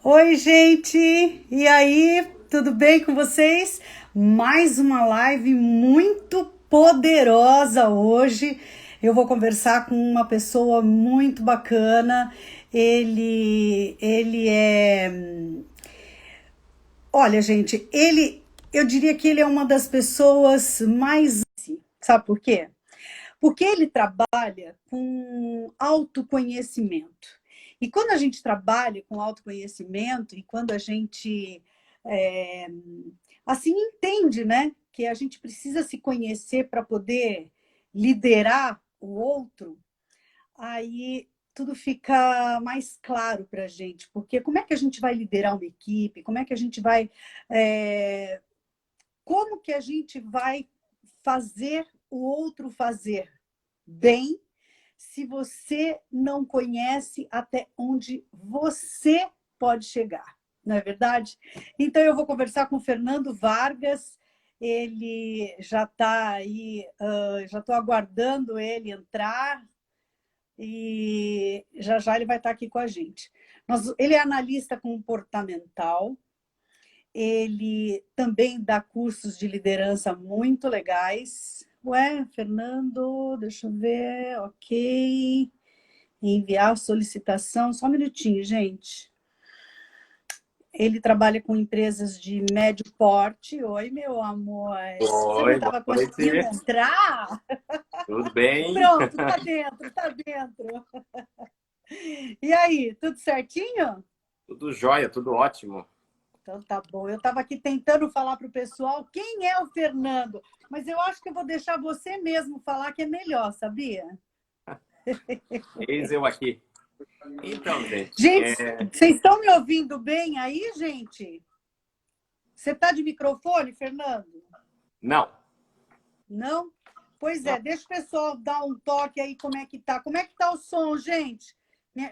Oi, gente! E aí, tudo bem com vocês? Mais uma live muito poderosa hoje. Eu vou conversar com uma pessoa muito bacana. Ele é. Olha, gente, eu diria que ele é uma das pessoas mais. Sabe por quê? Porque ele trabalha com autoconhecimento. E quando a gente trabalha com autoconhecimento e quando a gente é, assim entende, né, que a gente precisa se conhecer para poder liderar o outro, aí tudo fica mais claro para a gente, porque como é que a gente vai liderar uma equipe? Como é que a gente vai, como que a gente vai fazer o outro fazer bem se você não conhece até onde você pode chegar, não é verdade? Então, eu vou conversar com o Fernando Vargas, ele já está aí, já estou aguardando ele entrar e já já ele vai estar aqui com a gente. Ele é analista comportamental, ele também dá cursos de liderança muito legais. Ué, Fernando, deixa eu ver, ok. Enviar solicitação, só um minutinho, gente. Ele trabalha com empresas de médio porte. Oi, meu amor. Você não Oi, boa estava conseguindo noite. entrar? Tudo bem? Pronto, tá dentro, tá dentro. E aí, tudo certinho? Tudo jóia, tudo ótimo. Então tá bom. Eu estava aqui tentando falar para o pessoal quem é o Fernando, mas eu acho que eu vou deixar você mesmo falar que é melhor, sabia? Eis eu aqui. Então, gente, Gente, vocês estão me ouvindo bem aí, gente? Você está de microfone, Fernando? não, Não? Pois não. é, deixa o pessoal dar um toque aí como é que tá. Como é que tá o som, gente?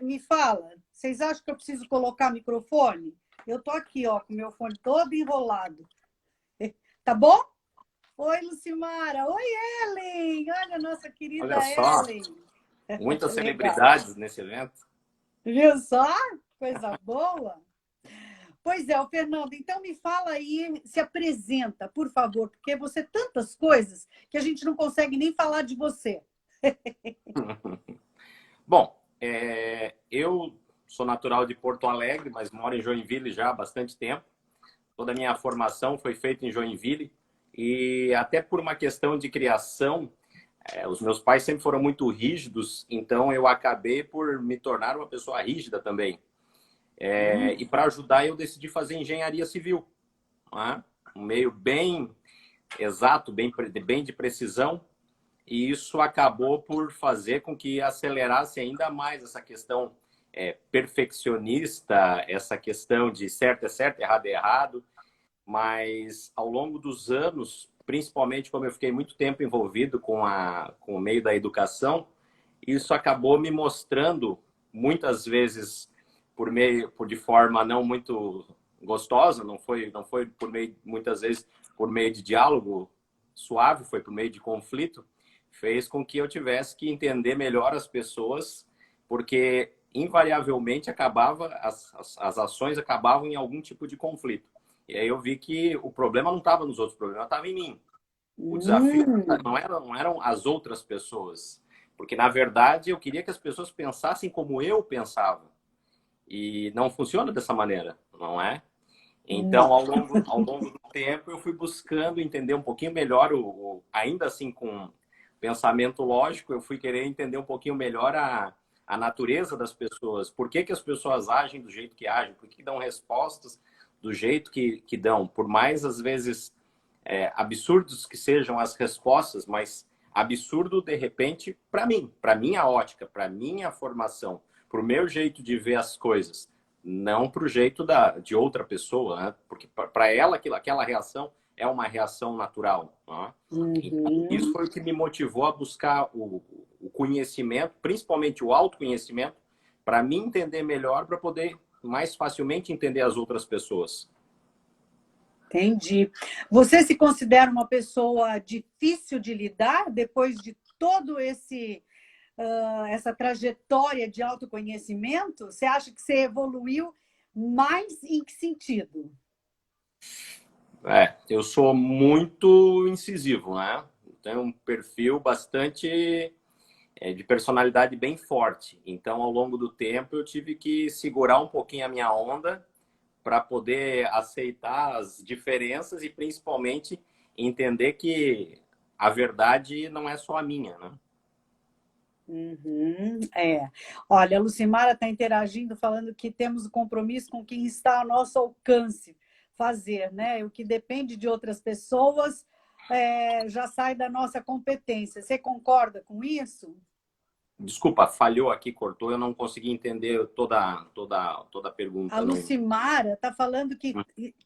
Me fala. Vocês acham que eu preciso colocar microfone? Eu tô aqui, ó, com o meu fone todo enrolado. Tá bom? Oi, Lucimara. Oi, Ellen. Olha a nossa querida Olha só, Ellen. muitas Legal. celebridades nesse evento. Viu só? Coisa boa. Pois é, o Fernando, então me fala aí, se apresenta, por favor, porque você tantas coisas que a gente não consegue nem falar de você. Bom, eu sou natural de Porto Alegre, mas moro em Joinville já há bastante tempo. Toda a minha formação foi feita em Joinville e até por uma questão de criação, os meus pais sempre foram muito rígidos, então eu acabei por me tornar uma pessoa rígida também. E para ajudar, eu decidi fazer engenharia civil, né? Um meio bem exato, bem de precisão, e isso acabou por fazer com que acelerasse ainda mais essa questão perfeccionista, essa questão de certo é certo, errado é errado, mas ao longo dos anos, principalmente como eu fiquei muito tempo envolvido com o meio da educação, isso acabou me mostrando muitas vezes por de forma não muito gostosa, não foi por meio muitas vezes por meio de diálogo suave, foi por meio de conflito, fez com que eu tivesse que entender melhor as pessoas, porque invariavelmente as ações acabavam em algum tipo de conflito. E aí eu vi que o problema não estava nos outros, o problema estava em mim. O desafio Hum, não eram as outras pessoas, porque na verdade eu queria que as pessoas pensassem como eu pensava. E não funciona dessa maneira, não é? Então, não. ao longo do tempo, eu fui buscando entender um pouquinho melhor, ainda assim com pensamento lógico, eu fui querer entender um pouquinho melhor a natureza das pessoas, por que, que as pessoas agem do jeito que agem, por que dão respostas do jeito que dão, por mais, às vezes, absurdos que sejam as respostas, mas absurdo, de repente, para minha ótica, para minha formação, para o meu jeito de ver as coisas, não para o jeito de outra pessoa, né? Porque para ela aquela reação é uma reação natural. Né? Então, isso Uhum. foi o que me motivou a buscar o conhecimento, principalmente o autoconhecimento, para me entender melhor, para poder mais facilmente entender as outras pessoas. Entendi. Você se considera uma pessoa difícil de lidar depois de todo essa trajetória de autoconhecimento? Você acha que você evoluiu Mas em que sentido? Eu sou muito incisivo, né? Tenho um perfil bastante de personalidade bem forte. Então, ao longo do tempo, eu tive que segurar um pouquinho a minha onda para poder aceitar as diferenças e, principalmente, entender que a verdade não é só a minha, né? Uhum, é. Olha, a Lucimara está interagindo, falando que temos o compromisso com quem está ao nosso alcance fazer, né? O que depende de outras pessoas já sai da nossa competência. Você concorda com isso? Desculpa, falhou aqui, cortou, eu não consegui entender toda a A pergunta. Não... Lucimara está falando que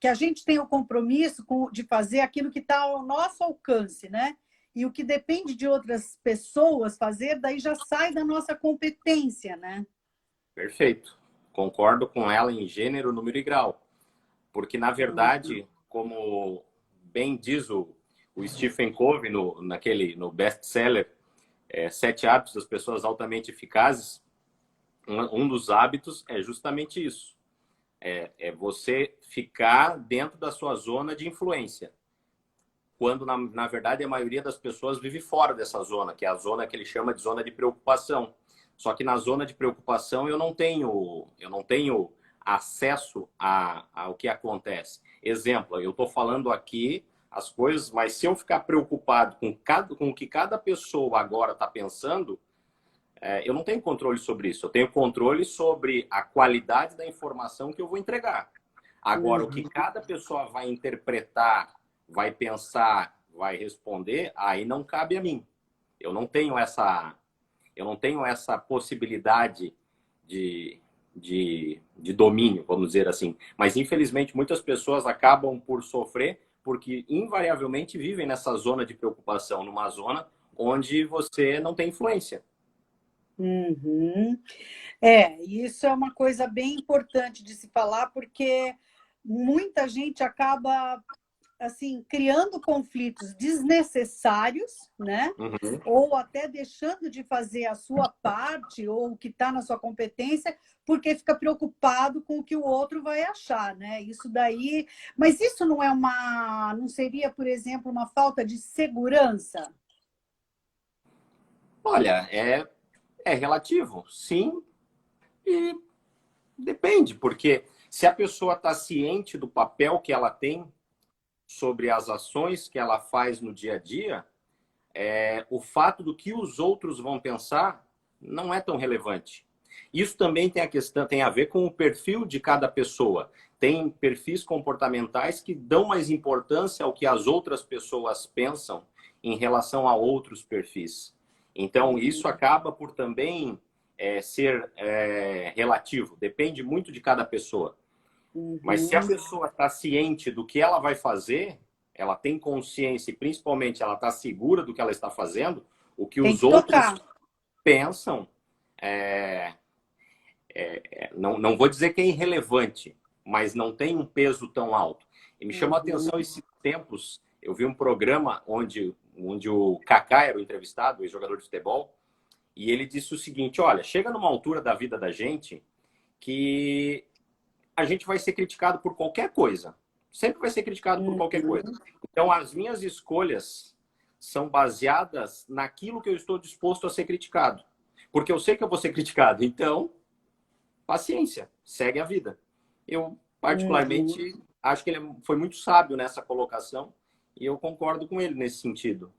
a gente tem o compromisso de fazer aquilo que está ao nosso alcance, né? E o que depende de outras pessoas fazer, daí já sai da nossa competência, né? Perfeito. Concordo com ela em gênero, número e grau. Porque, na Uhum. verdade, como bem diz o Stephen Covey no best-seller Sete Hábitos das Pessoas Altamente Eficazes, um dos hábitos é justamente isso. É você ficar dentro da sua zona de influência. Quando, na verdade, a maioria das pessoas vive fora dessa zona, que é a zona que ele chama de zona de preocupação. Só que na zona de preocupação eu não tenho acesso ao que acontece. Exemplo, eu estou falando aqui as coisas, mas se eu ficar preocupado com o que cada pessoa agora está pensando, eu não tenho controle sobre isso. Eu tenho controle sobre a qualidade da informação que eu vou entregar. Agora, o que Uhum. cada pessoa vai interpretar, vai pensar, vai responder, aí não cabe a mim. Eu não tenho essa, eu não tenho essa possibilidade de domínio, vamos dizer assim. Mas, infelizmente, muitas pessoas acabam por sofrer porque, invariavelmente, vivem nessa zona de preocupação, numa zona onde você não tem influência. Uhum. Isso é uma coisa bem importante de se falar, porque muita gente acaba assim criando conflitos desnecessários, né? Uhum. Ou até deixando de fazer a sua parte ou o que está na sua competência, porque fica preocupado com o que o outro vai achar, né? Isso daí, mas isso não seria, por exemplo, uma falta de segurança? Olha, é relativo, sim, e depende, porque se a pessoa está ciente do papel que ela tem sobre as ações que ela faz no dia a dia, o fato do que os outros vão pensar não é tão relevante. Isso também tem a ver com o perfil de cada pessoa. Tem perfis comportamentais que dão mais importância ao que as outras pessoas pensam em relação a outros perfis. Então, isso acaba por também ser relativo, depende muito de cada pessoa. Mas se a Uhum. pessoa está ciente do que ela vai fazer, ela tem consciência e principalmente ela está segura do que ela está fazendo, o que Tem os que outros tocar. pensam, não vou dizer que é irrelevante, mas não tem um peso tão alto. E me chamou a Uhum. atenção esses tempos, eu vi um programa onde o Kaká era o entrevistado, o ex-jogador de futebol, e ele disse o seguinte, olha, chega numa altura da vida da gente que a gente vai ser criticado por qualquer coisa. Sempre vai ser criticado por qualquer coisa. Uhum. Então, as minhas escolhas são baseadas naquilo que eu estou disposto a ser criticado. Porque eu sei que eu vou ser criticado. Então, paciência, segue a vida. Eu, Uhum. particularmente, acho que ele foi muito sábio nessa colocação e eu concordo com ele nesse sentido.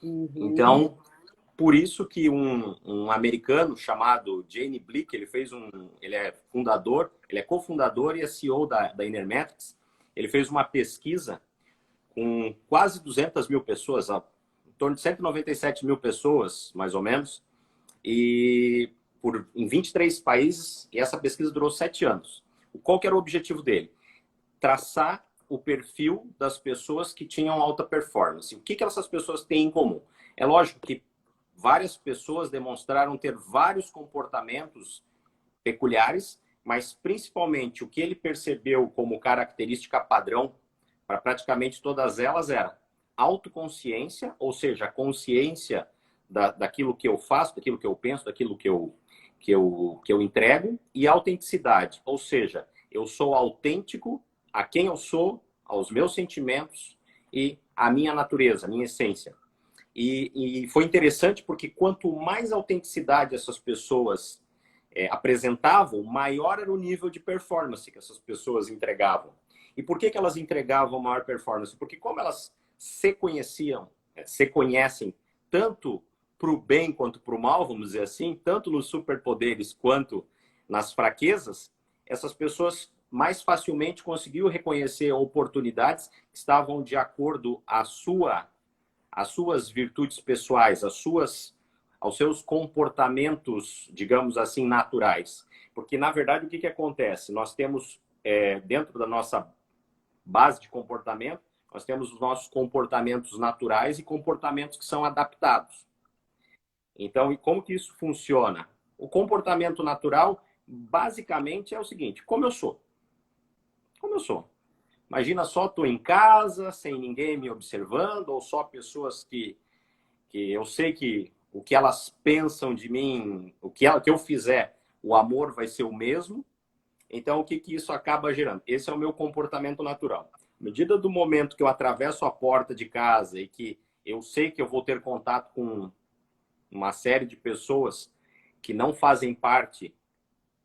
Uhum. Então, por isso que um americano chamado Jane Blick, ele é fundador, ele é cofundador e é CEO da Inermetrics. Ele fez uma pesquisa com quase 200 mil pessoas, em torno de 197 mil pessoas, mais ou menos, e em 23 países, e essa pesquisa durou 7 anos. Qual que era o objetivo dele? Traçar o perfil das pessoas que tinham alta performance. O que essas pessoas têm em comum? É lógico que várias pessoas demonstraram ter vários comportamentos peculiares, mas principalmente o que ele percebeu como característica padrão para praticamente todas elas era autoconsciência, ou seja, a consciência daquilo que eu faço, daquilo que eu penso, daquilo que eu que eu entrego, e autenticidade, ou seja, eu sou autêntico a quem eu sou, aos meus sentimentos e à minha natureza, à minha essência. E foi interessante porque quanto mais autenticidade essas pessoas apresentavam, maior era o nível de performance que essas pessoas entregavam. E por que elas entregavam maior performance? Porque como elas se conheciam, se conhecem tanto para o bem quanto para o mal, vamos dizer assim, tanto nos superpoderes quanto nas fraquezas, essas pessoas mais facilmente conseguiam reconhecer oportunidades que estavam de acordo às suas virtudes pessoais, aos seus comportamentos, digamos assim, naturais. Porque, na verdade, o que acontece? Nós temos, dentro da nossa base de comportamento, nós temos os nossos comportamentos naturais e comportamentos que são adaptados. Então, e como que isso funciona? O comportamento natural, basicamente, é o seguinte: como eu sou. Como eu sou. Imagina só, estou em casa, sem ninguém me observando, ou só pessoas que eu sei que o que elas pensam de mim, o que eu fizer, o amor vai ser o mesmo. Então, o que isso acaba gerando? Esse é o meu comportamento natural. À medida do momento que eu atravesso a porta de casa e que eu sei que eu vou ter contato com uma série de pessoas que não fazem parte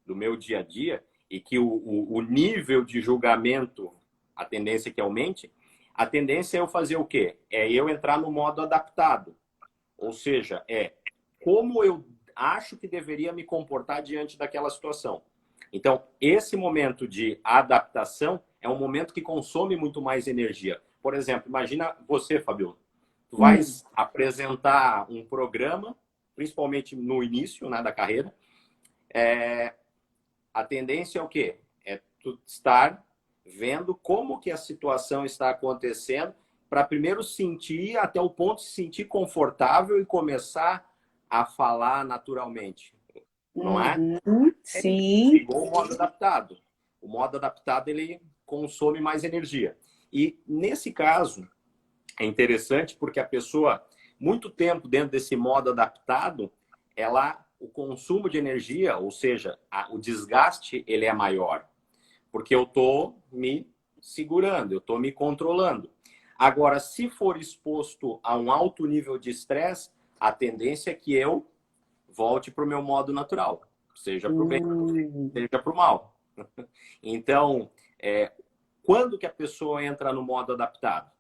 do meu dia a dia e que o nível de julgamento, a tendência é que aumente, a tendência é eu fazer o quê? É eu entrar no modo adaptado. Ou seja, como eu acho que deveria me comportar diante daquela situação. Então, esse momento de adaptação é um momento que consome muito mais energia. Por exemplo, imagina você, Fabiola. Tu vais apresentar um programa, principalmente no início, né, da carreira. A tendência é o quê? É tu estar vendo como que a situação está acontecendo para primeiro sentir até o ponto de se sentir confortável e começar a falar naturalmente. Não é? Sim. Igual o modo adaptado. O modo adaptado, ele consome mais energia. E nesse caso, é interessante porque a pessoa, muito tempo dentro desse modo adaptado, o consumo de energia, ou seja, o desgaste, ele é maior. Porque eu estou me segurando, eu estou me controlando. Agora, se for exposto a um alto nível de estresse, a tendência é que eu volte para o meu modo natural, seja para o bem, seja para o mal. Então, quando que a pessoa entra no modo adaptado?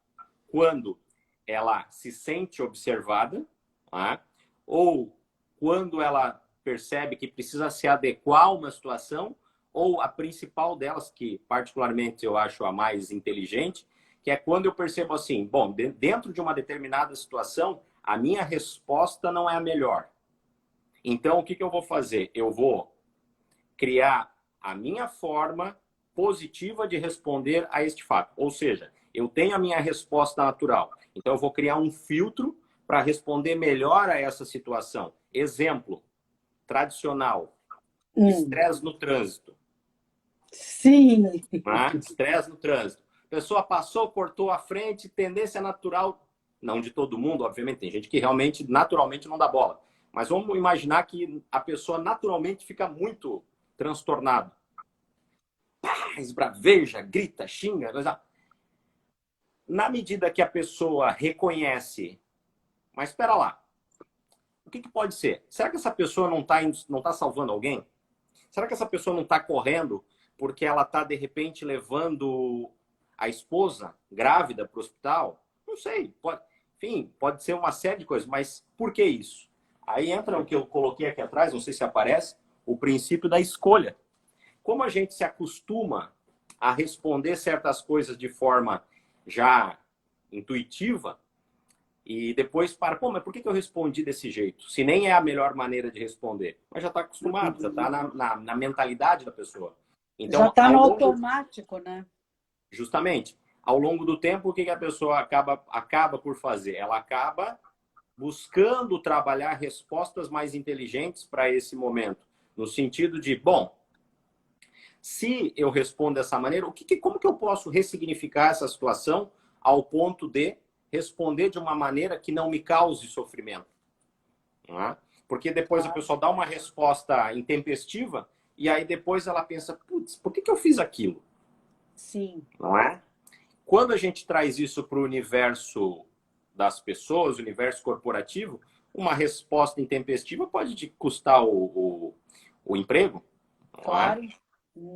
Quando ela se sente observada, tá? Ou quando ela percebe que precisa se adequar a uma situação, ou a principal delas, que particularmente eu acho a mais inteligente, que é quando eu percebo assim, bom, dentro de uma determinada situação, a minha resposta não é a melhor. Então, o que eu vou fazer? Eu vou criar a minha forma positiva de responder a este fato. Ou seja, eu tenho a minha resposta natural. Então, eu vou criar um filtro para responder melhor a essa situação. Exemplo tradicional: estresse no trânsito. Sim. Estresse no trânsito. A pessoa passou, cortou a frente, tendência natural, não de todo mundo, obviamente, tem gente que realmente, naturalmente, não dá bola. Mas vamos imaginar que a pessoa naturalmente fica muito transtornada. Esbraveja, grita, xinga. Na medida que a pessoa reconhece, mas espera lá, o que pode ser? Será que essa pessoa não tá salvando alguém? Será que essa pessoa não está correndo porque ela está, de repente, levando a esposa grávida para o hospital? Não sei. Enfim, pode ser uma série de coisas, mas por que isso? Aí entra o que eu coloquei aqui atrás, não sei se aparece, o princípio da escolha. Como a gente se acostuma a responder certas coisas de forma já intuitiva, e depois mas por que eu respondi desse jeito? Se nem é a melhor maneira de responder. Mas já está acostumado, já está na mentalidade da pessoa. Então, já está no automático, né? Justamente. Ao longo do tempo, o que a pessoa acaba por fazer? Ela acaba buscando trabalhar respostas mais inteligentes para esse momento. No sentido de, bom, se eu respondo dessa maneira, como que eu posso ressignificar essa situação ao ponto de responder de uma maneira que não me cause sofrimento? Não é? Porque depois a pessoa dá uma resposta intempestiva e aí depois ela pensa, putz, por que eu fiz aquilo? Sim. Não é? Quando a gente traz isso para o universo das pessoas, o universo corporativo, uma resposta intempestiva pode te custar o emprego, não é? Claro.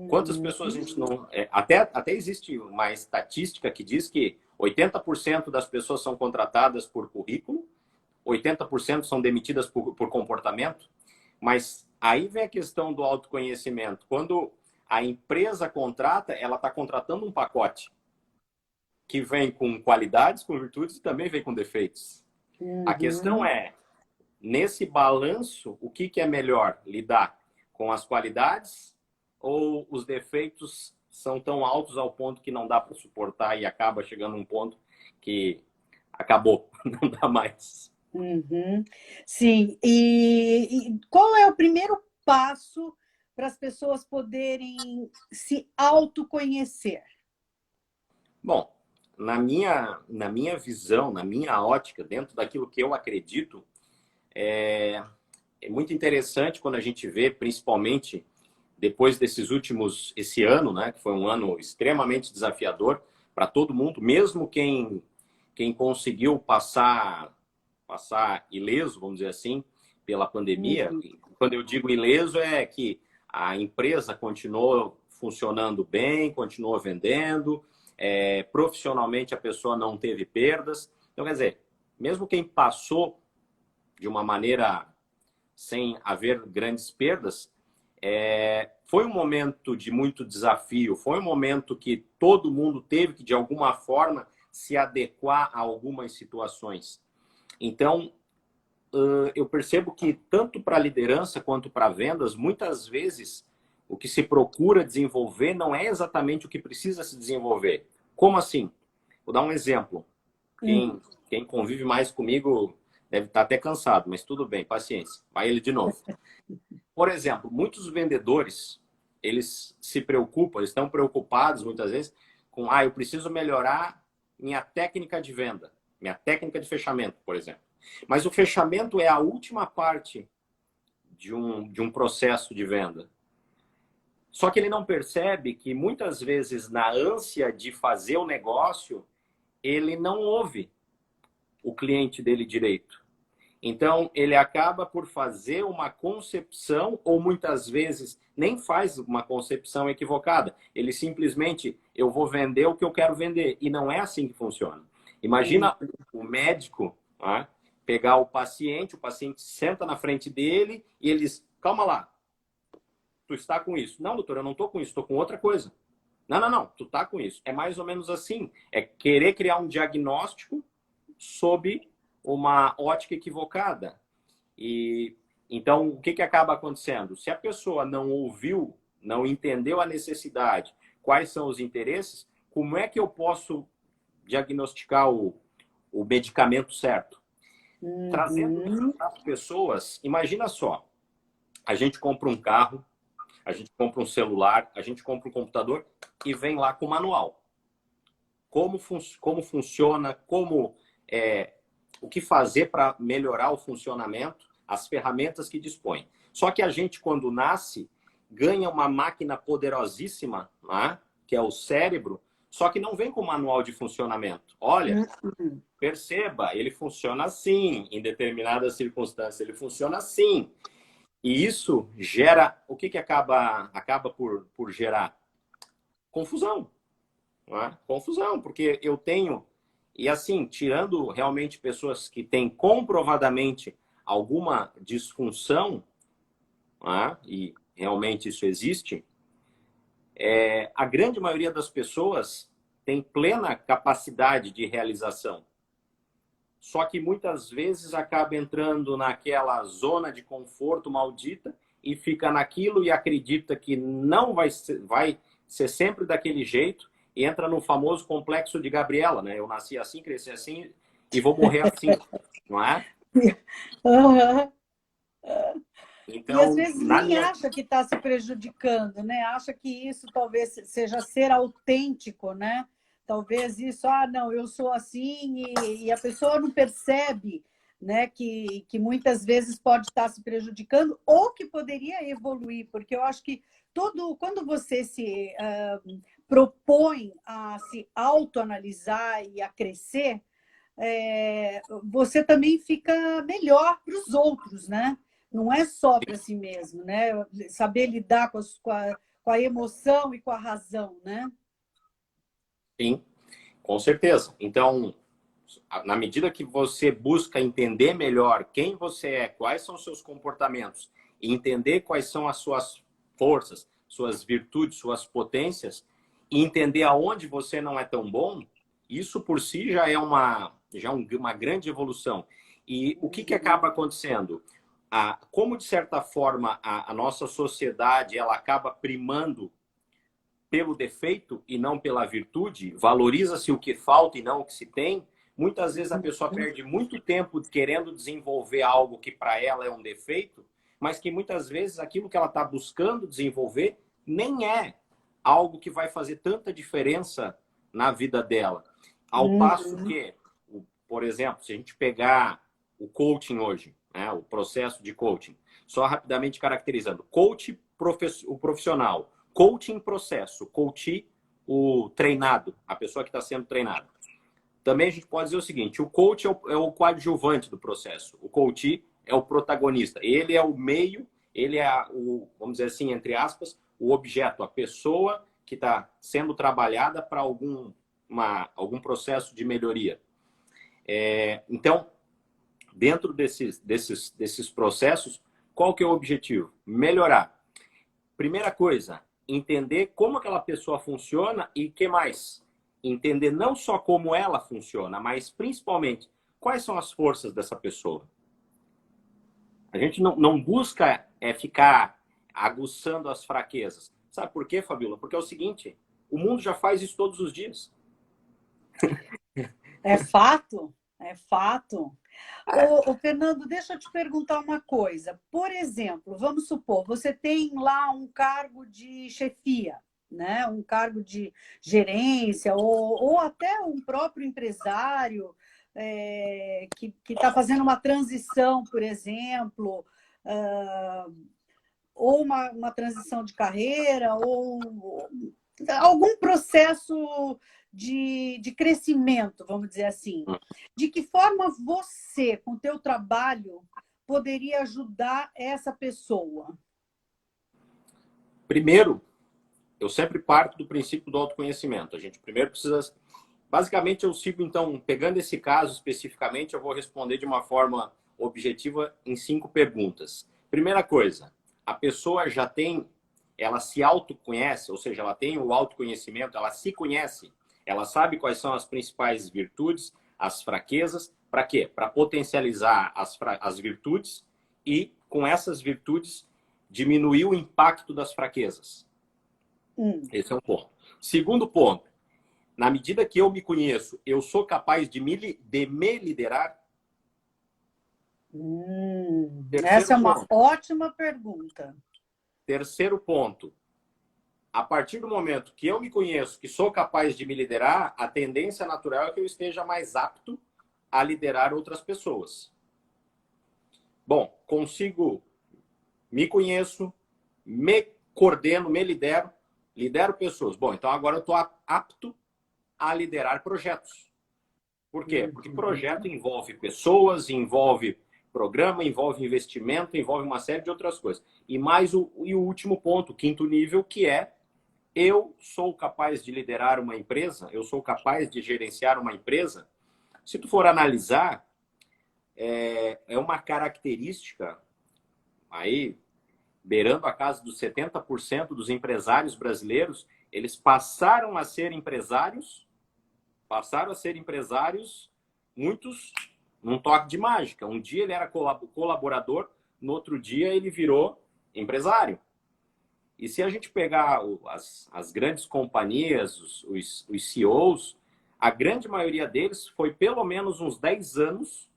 Quantas pessoas a gente não... até existe uma estatística que diz que 80% das pessoas são contratadas por currículo, 80% são demitidas por comportamento, mas aí vem a questão do autoconhecimento. Quando a empresa contrata, ela está contratando um pacote que vem com qualidades, com virtudes e também vem com defeitos. A questão é, nesse balanço, o que é melhor? Lidar com as qualidades ou os defeitos são tão altos ao ponto que não dá para suportar e acaba chegando um ponto que acabou, não dá mais. Sim. E qual é o primeiro passo para as pessoas poderem se autoconhecer? Bom, na minha visão, na minha ótica, dentro daquilo que eu acredito, é muito interessante quando a gente vê, principalmente depois esse ano, né, que foi um ano extremamente desafiador para todo mundo, mesmo quem conseguiu passar ileso, vamos dizer assim, pela pandemia. Quando eu digo ileso, é que a empresa continuou funcionando bem, continuou vendendo, profissionalmente a pessoa não teve perdas. Então, quer dizer, mesmo quem passou de uma maneira sem haver grandes perdas, foi um momento de muito desafio, foi um momento que todo mundo teve que, de alguma forma, se adequar a algumas situações. Então, eu percebo que tanto para liderança quanto para vendas, muitas vezes o que se procura desenvolver não é exatamente o que precisa se desenvolver. Como assim? Vou dar um exemplo. Quem convive mais comigo deve estar até cansado, mas tudo bem, paciência. Vai ele de novo. Por exemplo, muitos vendedores, eles se preocupam, eles estão preocupados muitas vezes com, eu preciso melhorar minha técnica de venda, minha técnica de fechamento, por exemplo. Mas o fechamento é a última parte de um processo de venda. Só que ele não percebe que muitas vezes, na ânsia de fazer o negócio, ele não ouve o cliente dele direito. Então, ele acaba por fazer uma concepção, ou muitas vezes nem faz uma concepção equivocada. Ele simplesmente, eu vou vender o que eu quero vender. E não é assim que funciona. Imagina o médico pegar o paciente senta na frente dele e ele diz, calma lá, tu está com isso. Não, doutor, eu não estou com isso, estou com outra coisa. Não, tu está com isso. É mais ou menos assim. É querer criar um diagnóstico sob uma ótica equivocada. E então, o que acaba acontecendo? Se a pessoa não ouviu, não entendeu a necessidade, quais são os interesses, como é que eu posso diagnosticar o medicamento certo? Trazendo para as pessoas, imagina só, a gente compra um carro, a gente compra um celular, a gente compra um computador e vem lá com o manual. Como funciona, o que fazer para melhorar o funcionamento, as ferramentas que dispõe. Só que a gente, quando nasce, ganha uma máquina poderosíssima, que é o cérebro, só que não vem com manual de funcionamento. Olha, perceba, ele funciona assim, em determinadas circunstâncias, ele funciona assim. E isso gera, o que acaba por gerar? Confusão. Confusão, porque eu tenho... E assim, tirando realmente pessoas que têm comprovadamente alguma disfunção, e realmente isso existe, a grande maioria das pessoas tem plena capacidade de realização. Só que muitas vezes acaba entrando naquela zona de conforto maldita e fica naquilo e acredita que não vai ser sempre daquele jeito e entra no famoso complexo de Gabriela, né? Eu nasci assim, cresci assim e vou morrer assim, não é? Então, e às vezes nem acha que está se prejudicando, né? Acha que isso talvez seja ser autêntico, né? Talvez isso, não, eu sou assim, e a pessoa não percebe né, que muitas vezes pode estar se prejudicando ou que poderia evoluir, porque eu acho que quando você se propõe a se autoanalisar e a crescer, você também fica melhor para os outros, né? Não é só para si mesmo, né? Saber lidar com a emoção e com a razão, né? Sim, com certeza. Então, na medida que você busca entender melhor quem você é, quais são os seus comportamentos, e entender quais são as suas forças, suas virtudes, suas potências, e entender aonde você não é tão bom, isso por si já é uma grande evolução. E o que acaba acontecendo? Como, de certa forma, a nossa sociedade ela acaba primando pelo defeito e não pela virtude, valoriza-se o que falta e não o que se tem, muitas vezes a pessoa perde muito tempo querendo desenvolver algo que para ela é um defeito, mas que muitas vezes aquilo que ela está buscando desenvolver nem é algo que vai fazer tanta diferença na vida dela. Ao passo que, por exemplo, se a gente pegar o coaching hoje, né, o processo de coaching, só rapidamente caracterizando, coach o profissional, coaching processo, coach o treinado, a pessoa que está sendo treinada. Também a gente pode dizer o seguinte, o coach é o coadjuvante do processo, o coach é o protagonista, ele é o meio, ele é vamos dizer assim, entre aspas, o objeto, a pessoa que está sendo trabalhada para algum processo de melhoria. Então, dentro desses processos, qual que é o objetivo? Melhorar. Primeira coisa, entender como aquela pessoa funciona e que mais? Entender não só como ela funciona, mas principalmente quais são as forças dessa pessoa. A gente não busca ficar aguçando as fraquezas. Sabe por quê, Fabíola? Porque é o seguinte, o mundo já faz isso todos os dias. É fato, é fato. Ô, Fernando, deixa eu te perguntar uma coisa. Por exemplo, vamos supor, você tem lá um cargo de chefia, né? Um cargo de gerência, ou até um próprio empresário que está fazendo uma transição, por exemplo, ou uma transição de carreira, ou algum processo de crescimento, vamos dizer assim. De que forma você, com o teu trabalho, poderia ajudar essa pessoa? Primeiro, eu sempre parto do princípio do autoconhecimento. A gente primeiro precisa... Basicamente, eu sigo, então, pegando esse caso especificamente, eu vou responder de uma forma objetiva em 5 perguntas. Primeira coisa, a pessoa ela se autoconhece, ou seja, ela tem o autoconhecimento, ela se conhece, ela sabe quais são as principais virtudes, as fraquezas, para quê? Para potencializar as virtudes e, com essas virtudes, diminuir o impacto das fraquezas. Esse é um ponto. Segundo ponto, na medida que eu me conheço, eu sou capaz de me liderar? Essa é uma ótima pergunta. Terceiro ponto, a partir do momento que eu me conheço, que sou capaz de me liderar, a tendência natural é que eu esteja mais apto a liderar outras pessoas. Bom, me conheço, me coordeno, me lidero pessoas. Bom, então agora eu estou apto a liderar projetos. Por quê? Porque projeto envolve pessoas, envolve programa, envolve investimento, envolve uma série de outras coisas. E mais o último ponto, o quinto nível, que é eu sou capaz de liderar uma empresa, eu sou capaz de gerenciar uma empresa. Se tu for analisar, é uma característica aí, beirando a casa dos 70% dos empresários brasileiros, eles passaram a ser empresários, muitos num toque de mágica. Um dia ele era colaborador, no outro dia ele virou empresário. E se a gente pegar as grandes companhias, os CEOs, a grande maioria deles foi pelo menos uns 10 anos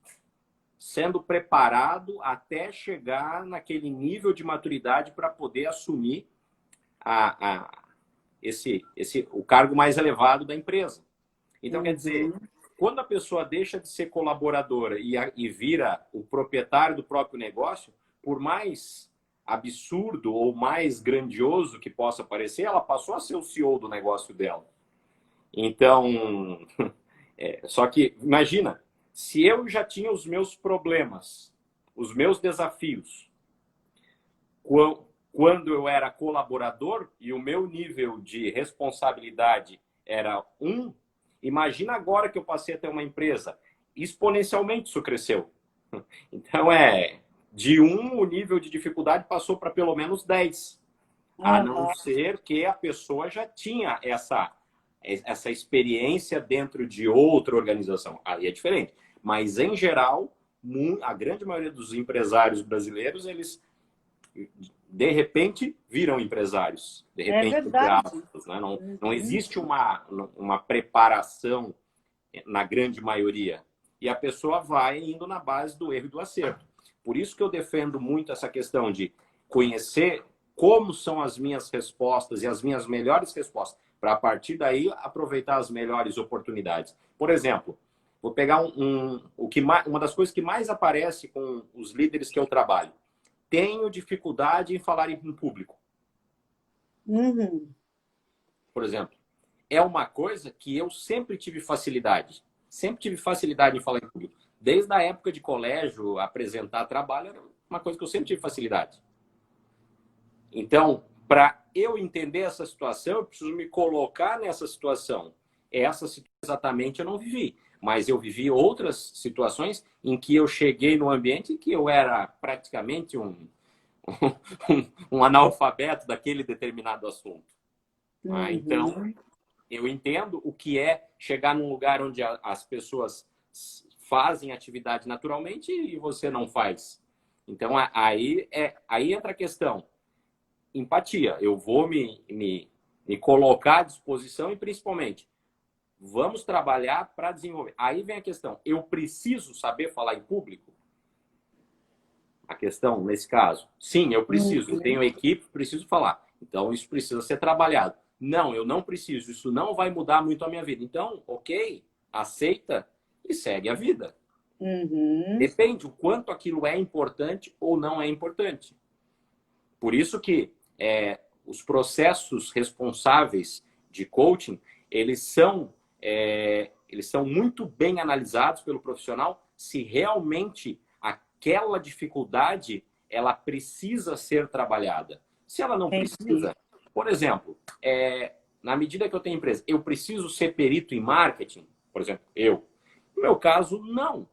sendo preparado até chegar naquele nível de maturidade para poder assumir o cargo mais elevado da empresa. Então, quer dizer, quando a pessoa deixa de ser colaboradora e vira o proprietário do próprio negócio, por mais absurdo ou mais grandioso que possa parecer, ela passou a ser o CEO do negócio dela. Então, só que, imagina, se eu já tinha os meus problemas, os meus desafios, quando eu era colaborador e o meu nível de responsabilidade era 1, imagina agora que eu passei a ter uma empresa. Exponencialmente isso cresceu. Então, de 1, o nível de dificuldade passou para pelo menos 10. A não ser que a pessoa já tinha essa experiência dentro de outra organização. Aí é diferente. Mas, em geral, a grande maioria dos empresários brasileiros, eles, de repente, viram empresários. De repente, entre aspas, né? Não existe uma preparação na grande maioria. E a pessoa vai indo na base do erro e do acerto. Por isso que eu defendo muito essa questão de conhecer como são as minhas respostas e as minhas melhores respostas, para a partir daí aproveitar as melhores oportunidades. Por exemplo, vou pegar uma das coisas que mais aparece com os líderes que eu trabalho. Tenho dificuldade em falar em público. Por exemplo, é uma coisa que eu sempre tive facilidade. Sempre tive facilidade em falar em público. Desde a época de colégio, apresentar trabalho era uma coisa que eu sempre tive facilidade. Então, para eu entender essa situação, eu preciso me colocar nessa situação. Essa situação exatamente eu não vivi, mas eu vivi outras situações em que eu cheguei no ambiente em que eu era praticamente um analfabeto daquele determinado assunto. Então, eu entendo o que é chegar num lugar onde as pessoas fazem atividade naturalmente e você não faz. Então, aí entra a questão. Empatia. Eu vou me colocar à disposição e, principalmente, vamos trabalhar para desenvolver. Aí vem a questão. Eu preciso saber falar em público? A questão, nesse caso, sim, eu preciso. Eu tenho equipe, preciso falar. Então, isso precisa ser trabalhado. Não, eu não preciso. Isso não vai mudar muito a minha vida. Então, ok, aceita e segue a vida. Depende o quanto aquilo é importante ou não é importante. Por isso que os processos responsáveis de coaching, eles são muito bem analisados pelo profissional se realmente aquela dificuldade ela precisa ser trabalhada. Se ela não precisa, por exemplo, na medida que eu tenho empresa, eu preciso ser perito em marketing, por exemplo, no meu caso, não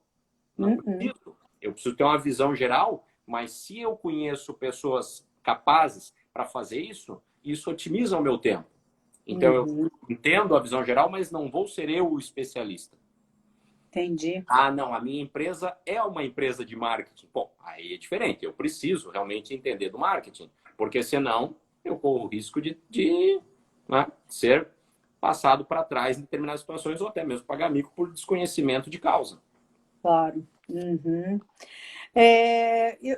preciso. Eu preciso ter uma visão geral, mas se eu conheço pessoas capazes para fazer isso, isso otimiza o meu tempo. Então, eu entendo a visão geral, mas não vou ser eu o especialista. Entendi. Não, a minha empresa é uma empresa de marketing. Bom, aí é diferente. Eu preciso realmente entender do marketing, porque senão eu corro o risco de ser passado para trás em determinadas situações ou até mesmo pagar mico por desconhecimento de causa. Claro.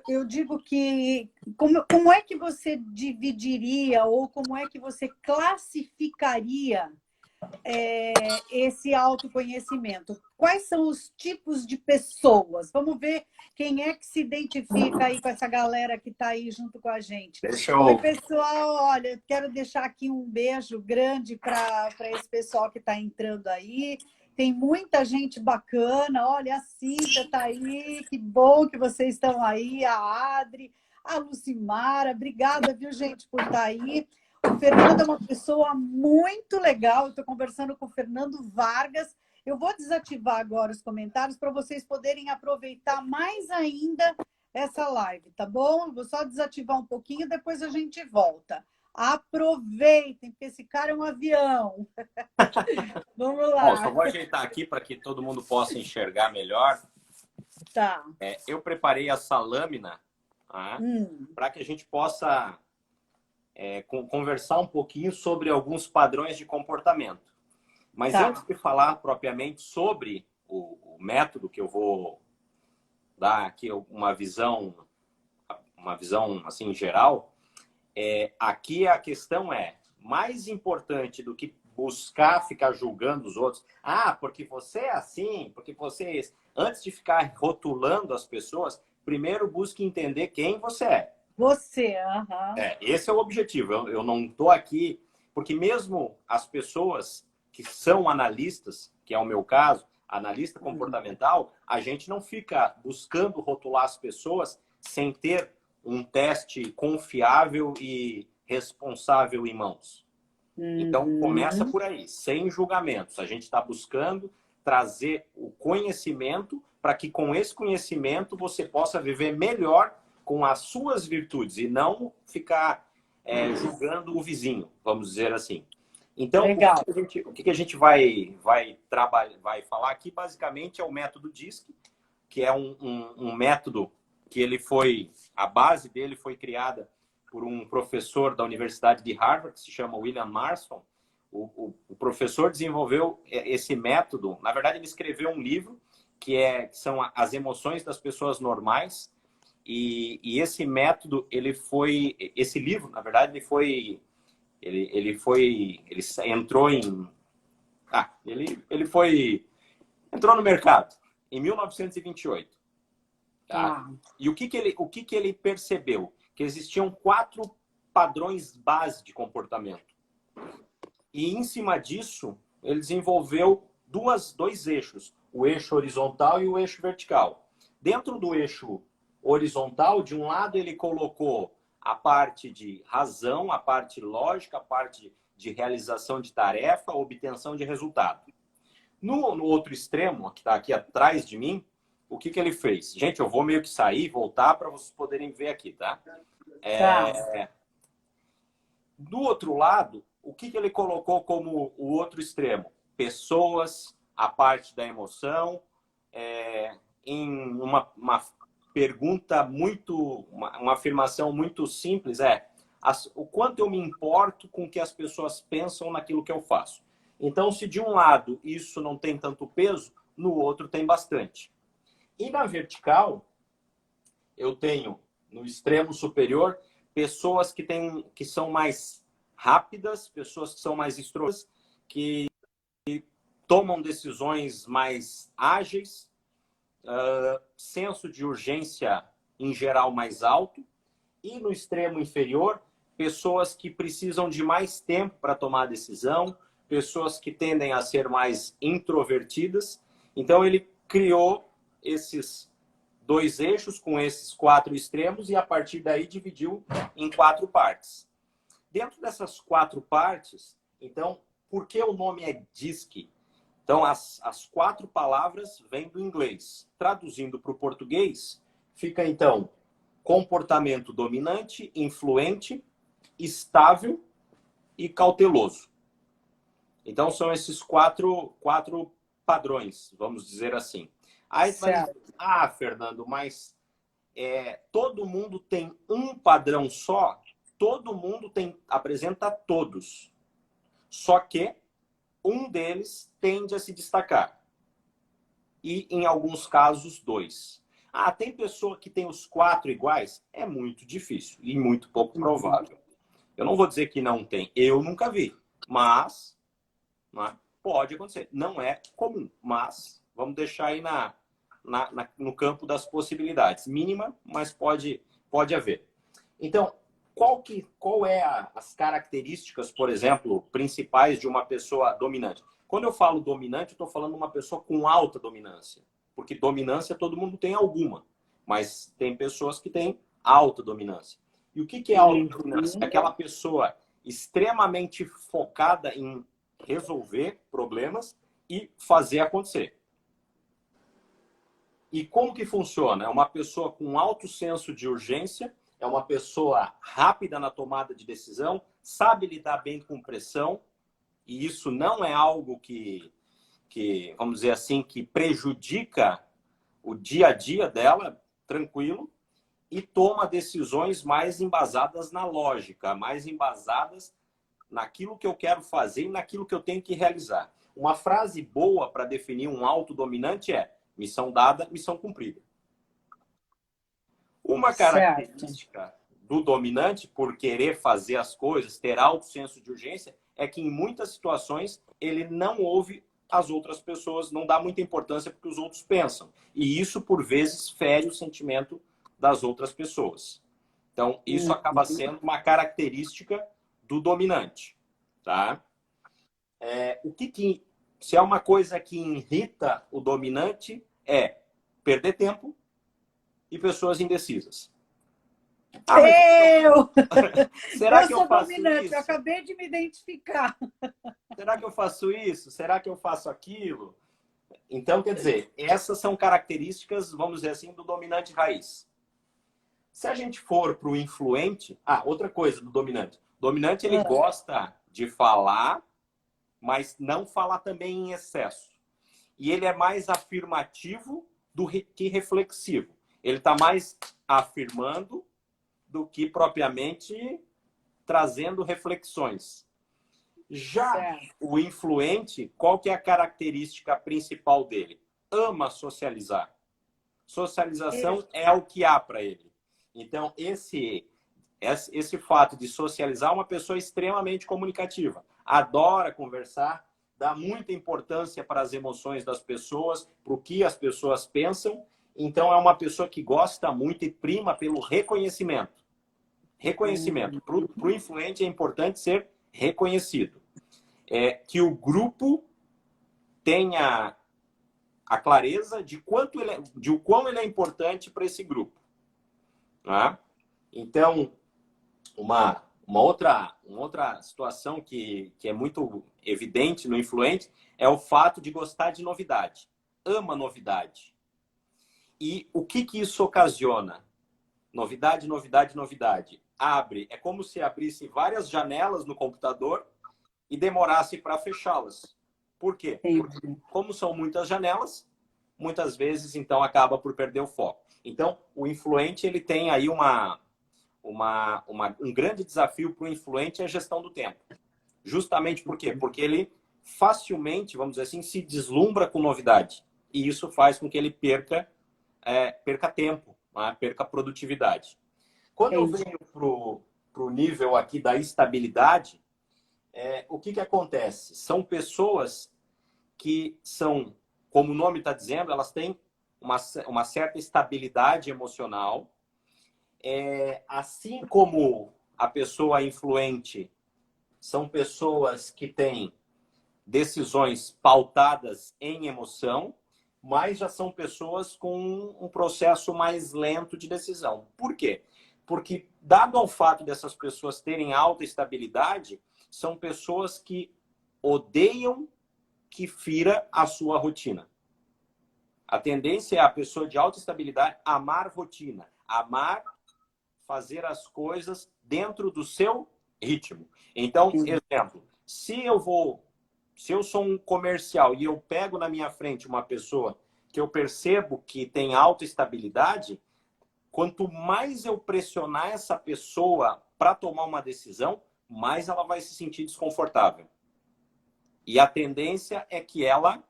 Eu digo que como é que você dividiria ou como é que você classificaria esse autoconhecimento? Quais são os tipos de pessoas? Vamos ver quem é que se identifica aí com essa galera que está aí junto com a gente. Oi, pessoal. Olha, quero deixar aqui um beijo grande para esse pessoal que está entrando aí. Tem muita gente bacana. Olha, a Cíntia está aí. Que bom que vocês estão aí. A Adri, a Lucimara. Obrigada, viu, gente, por estar aí. O Fernando é uma pessoa muito legal. Eu estou conversando com o Fernando Vargas. Eu vou desativar agora os comentários para vocês poderem aproveitar mais ainda essa live, tá bom? Vou só desativar um pouquinho, depois a gente volta. Aproveitem, porque esse cara é um avião. Vamos lá. Bom, só vou ajeitar aqui para que todo mundo possa enxergar melhor. Tá. Eu preparei essa lâmina para que a gente possa conversar um pouquinho sobre alguns padrões de comportamento. Mas antes de falar propriamente sobre o método, que eu vou dar aqui uma visão assim geral, aqui a questão mais importante do que buscar ficar julgando os outros. Ah, porque você é assim, porque você é esse. Antes de ficar rotulando as pessoas, primeiro busque entender quem você é. Você, aham. Esse é o objetivo. Eu não estou aqui... Porque mesmo as pessoas que são analistas, que é o meu caso, analista comportamental, a gente não fica buscando rotular as pessoas sem ter um teste confiável e responsável em mãos. Então, começa por aí, sem julgamentos. A gente está buscando trazer o conhecimento para que com esse conhecimento você possa viver melhor com as suas virtudes e não ficar julgando o vizinho, vamos dizer assim. Então, Legal. o que a gente vai falar aqui, basicamente, é o método DISC, que é um método que ele a base dele foi criada por um professor da Universidade de Harvard, que se chama William Marston. O professor desenvolveu esse método. Na verdade, ele escreveu um livro que são as emoções das pessoas normais. E esse método, esse livro, na verdade, ele entrou entrou no mercado em 1928. Tá? E o que ele percebeu? Que existiam 4 padrões base de comportamento. E em cima disso, ele desenvolveu dois eixos, o eixo horizontal e o eixo vertical. Dentro do eixo horizontal, de um lado ele colocou a parte de razão, a parte lógica, a parte de realização de tarefa, obtenção de resultado. No outro extremo, que está aqui atrás de mim, o que ele fez? Gente, eu vou meio que sair e voltar para vocês poderem ver aqui, tá? Do outro lado, o que ele colocou como o outro extremo? Pessoas, a parte da emoção, em uma pergunta uma afirmação muito simples o quanto eu me importo com o que as pessoas pensam naquilo que eu faço. Então, se de um lado isso não tem tanto peso, no outro tem bastante. E na vertical, eu tenho no extremo superior pessoas que são mais rápidas, pessoas que são mais extrovertidas, que tomam decisões mais ágeis, senso de urgência em geral mais alto. E no extremo inferior, pessoas que precisam de mais tempo para tomar decisão, pessoas que tendem a ser mais introvertidas. Então, ele criou esses 2 eixos com esses 4 extremos e, a partir daí, dividiu em 4 partes. Dentro dessas 4 partes, então, por que o nome é DISC? Então, as 4 palavras vêm do inglês. Traduzindo para o português, fica, então, comportamento dominante, influente, estável e cauteloso. Então, são esses 4 padrões, vamos dizer assim. Aí você vai dizer, Fernando, mas todo mundo tem um padrão só? Todo mundo apresenta todos. Só que um deles tende a se destacar. E, em alguns casos, 2. Tem pessoa que tem os 4 iguais? É muito difícil e muito pouco provável. Eu não vou dizer que não tem. Eu nunca vi. Mas pode acontecer. Não é comum, mas vamos deixar aí no campo das possibilidades. Mínima, mas pode haver. Então, qual é as características, por exemplo, principais de uma pessoa dominante? Quando eu falo dominante, eu estou falando de uma pessoa com alta dominância. Porque dominância todo mundo tem alguma, mas tem pessoas que têm alta dominância. E o que é alta dominância? É aquela pessoa extremamente focada em resolver problemas e fazer acontecer. E como que funciona? É uma pessoa com alto senso de urgência, é uma pessoa rápida na tomada de decisão, sabe lidar bem com pressão, e isso não é algo que vamos dizer assim, que prejudica o dia a dia dela, tranquilo, e toma decisões mais embasadas na lógica, mais embasadas naquilo que eu quero fazer e naquilo que eu tenho que realizar. Uma frase boa para definir um autodominante é: missão dada, missão cumprida. Uma característica do dominante, por querer fazer as coisas, ter alto senso de urgência, é que em muitas situações ele não ouve as outras pessoas, não dá muita importância porque os outros pensam. E isso, por vezes, fere o sentimento das outras pessoas. Então, isso acaba sendo uma característica do dominante. Tá? Se é uma coisa que irrita o dominante, é perder tempo e pessoas indecisas. Ah, mas será eu que eu sou faço dominante, isso? eu acabei de me identificar. Será que eu faço isso? Será que eu faço aquilo? Então, quer dizer, essas são características, vamos dizer assim, do dominante raiz. Se a gente for para o influente... outra coisa do dominante. O dominante, ele gosta de falar, mas não falar também em excesso. E ele é mais afirmativo do que reflexivo. Ele está mais afirmando do que propriamente trazendo reflexões. Já o influente, qual que é a característica principal dele? Ama socializar. Socialização é o que há para ele. Então, esse fato de socializar é uma pessoa extremamente comunicativa. Adora conversar, dá muita importância para as emoções das pessoas, para o que as pessoas pensam. Então, é uma pessoa que gosta muito e prima pelo reconhecimento. Reconhecimento. Para o influente é importante ser reconhecido. Que o grupo tenha a clareza de o quão ele é importante para esse grupo. Tá? Então, uma outra situação que é muito evidente no influente é o fato de gostar de novidade. Ama novidade. E o que isso ocasiona? Novidade, novidade, novidade. É como se abrisse várias janelas no computador e demorasse para fechá-las. Por quê? Porque, como são muitas janelas, muitas vezes, então, acaba por perder o foco. Então, o influente, ele tem aí um grande desafio para o influente é a gestão do tempo. Justamente por quê? Porque ele facilmente, vamos dizer assim, se deslumbra com novidade. E isso faz com que ele perca tempo, né? Perca produtividade. Quando eu venho para o nível aqui da estabilidade, o que acontece? São pessoas que são, como o nome está dizendo, elas têm uma certa estabilidade emocional. Assim como a pessoa influente, são pessoas que têm decisões pautadas em emoção, mas já são pessoas com um processo mais lento de decisão. Por quê? Porque, dado ao fato dessas pessoas terem alta estabilidade, são pessoas que odeiam que fira a sua rotina. A tendência é a pessoa de alta estabilidade amar rotina, amar fazer as coisas dentro do seu ritmo. Então, exemplo, se eu sou um comercial e eu pego na minha frente uma pessoa que eu percebo que tem alta estabilidade, quanto mais eu pressionar essa pessoa para tomar uma decisão, mais ela vai se sentir desconfortável. E a tendência é que ela,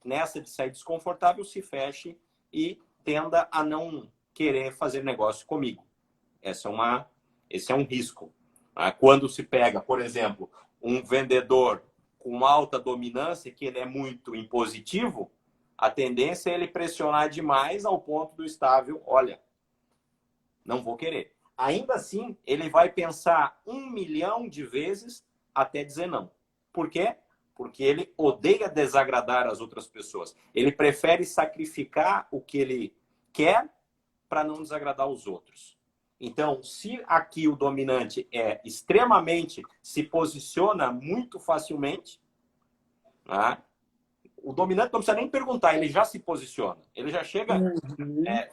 nessa de sair desconfortável, se feche e tenda a não querer fazer negócio comigo. Esse é um risco. Quando se pega, por exemplo, um vendedor com alta dominância, que ele é muito impositivo, a tendência é ele pressionar demais ao ponto do estável, olha, não vou querer. Ainda assim, ele vai pensar 1 milhão de vezes até dizer não. Por quê? Porque ele odeia desagradar as outras pessoas. Ele prefere sacrificar o que ele quer para não desagradar os outros. Então, se aqui o dominante se posiciona muito facilmente, né? O dominante não precisa nem perguntar, ele já se posiciona. Ele já chega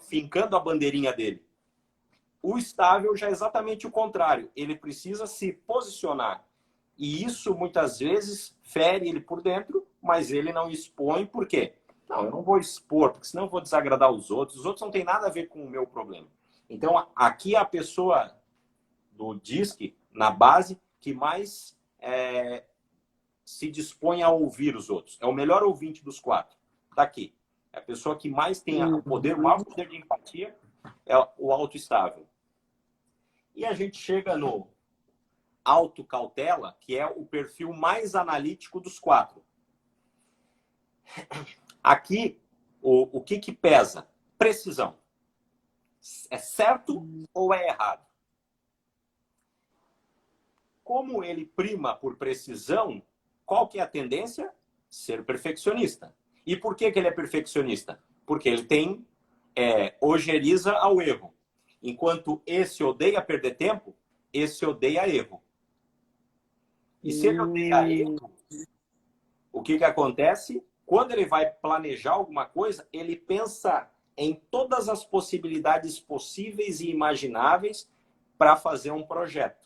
fincando a bandeirinha dele. O estável já é exatamente o contrário. Ele precisa se posicionar. E isso, muitas vezes, fere ele por dentro, mas ele não expõe. Por quê? Não, eu não vou expor, porque senão eu vou desagradar os outros. Os outros não têm nada a ver com o meu problema. Então, aqui é a pessoa do DISC, na base, que mais se dispõe a ouvir os outros. É o melhor ouvinte dos 4. Está aqui. É a pessoa que mais tem o maior poder de empatia é o autoestável. E a gente chega autocautela, que é o perfil mais analítico dos 4. Aqui, o que pesa? Precisão. É certo ou é errado? Como ele prima por precisão, qual que é a tendência? Ser perfeccionista. E por que ele é perfeccionista? Porque ele tem ojeriza ao erro. Enquanto esse odeia perder tempo, esse odeia erro. E se ele odeia erro, o que acontece? Quando ele vai planejar alguma coisa, ele pensa em todas as possibilidades possíveis e imagináveis para fazer um projeto.